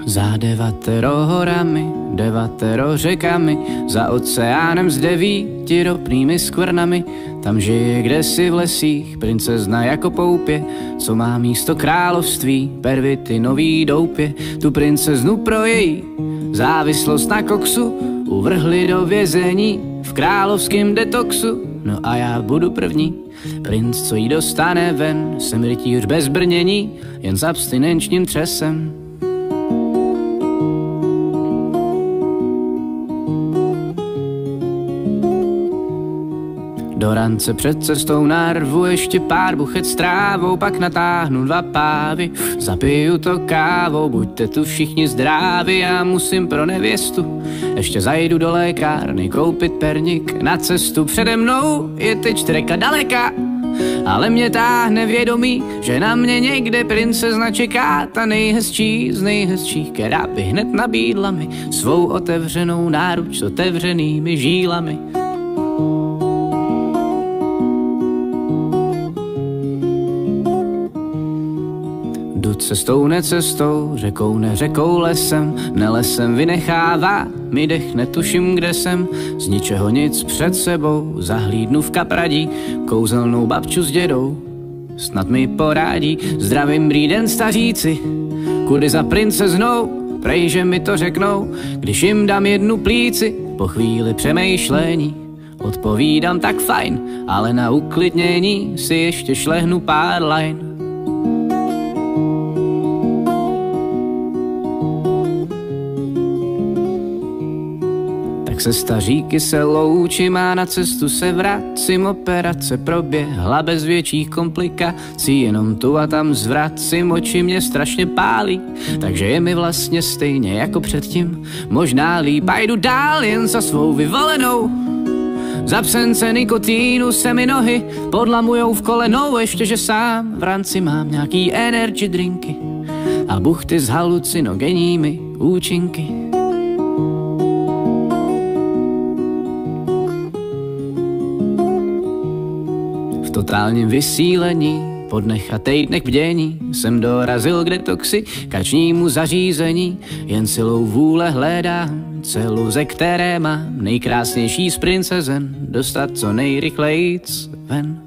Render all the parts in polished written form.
Za 9 horami, 9 řekami, za oceánem s 9 ropnými skvrnami. Tam žije kdesi v lesích princezna jako poupě, co má místo království pervity nový doupě. Tu princeznu pro její závislost na koksu uvrhli do vězení v královském detoxu. No a já budu první princ, co jí dostane ven. Jsem rytíř bez brnění, jen s abstinenčním třesem. Do rance před cestou narvu ještě pár buchet s trávou, pak natáhnu 2 pávy, zapiju to kávou. Buďte tu všichni zdraví, já musím pro nevěstu ještě zajdu do lékárny koupit perník na cestu. Přede mnou je teď 4 daleka, ale mě táhne vědomí, že na mě někde princezna čeká, ta nejhezčí z nejhezčích, která by hned nabídla mi svou otevřenou náruč s otevřenými žílami. Jdu cestou, necestou, řekou, neřekou, lesem, nelesem vynechává mi dech, netuším, kde jsem. Z ničeho nic před sebou zahlídnu v kapradí kouzelnou babču s dědou, snad mi porádí. Zdravím, dobrý den, staříci, kudy za princeznou, prej, že mi to řeknou, když jim dám 1 plíci. Po chvíli přemýšlení odpovídám, tak fajn, ale na uklidnění si ještě šlehnu pár line. Se staříky se loučím a na cestu se vracím. Operace proběhla bez větších komplikací, jenom tu a tam zvracím, oči mě strašně pálí, takže je mi vlastně stejně jako předtím, možná líp. A jdu dál jen za svou vyvolenou, z absence nikotínu se mi nohy podlamujou v kolenou. Ještě že sám v ranci mám nějaký energy drinky a buchty s halucinogenními účinky. V totálním vysílení, po dnech a týdnech bdění jsem dorazil k detoxikačnímu zařízení. Jen silou vůle hledám celu, ze které mám nejkrásnější z princezen dostat co nejrychlejc ven.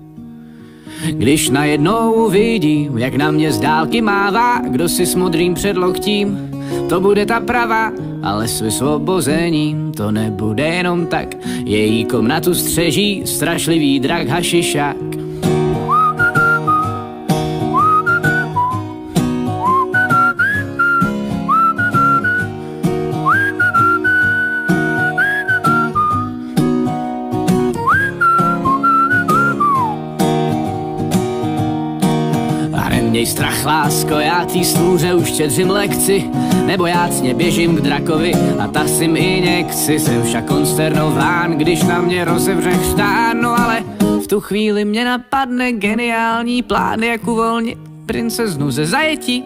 Když najednou vidím, jak na mě z dálky mává kdosi s modrým předloktím, to bude ta pravá, ale s vysvobozením to nebude jenom tak. Její komnatu střeží strašlivý drak hašišák. Neměj strach, lásko, já tý stůře už štědřím lekci, nebo jácně běžím k drakovi a tasím injekci. Jsem však konsternován, když na mě rozevře chřtán, no ale v tu chvíli mě napadne geniální plán, jak uvolnit princeznu ze zajetí.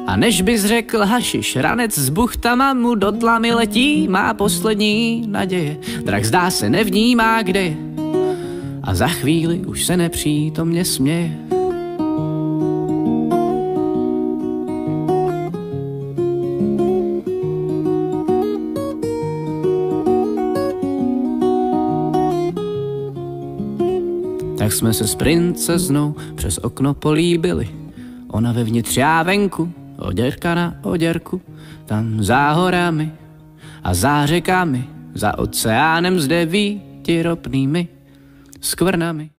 A než bys řekl hašiš, ranec s buchtama mu do tlamy letí. Má poslední naděje, drak zdá se nevnímá, kde je, a za chvíli už se nepřítomně směje. Tak jsme se s princeznou přes okno políbili, ona vevnitř, já venku, oděrka na oděrku. Tam za horami a za řekami, za oceánem s 9 ropnými skvrnami.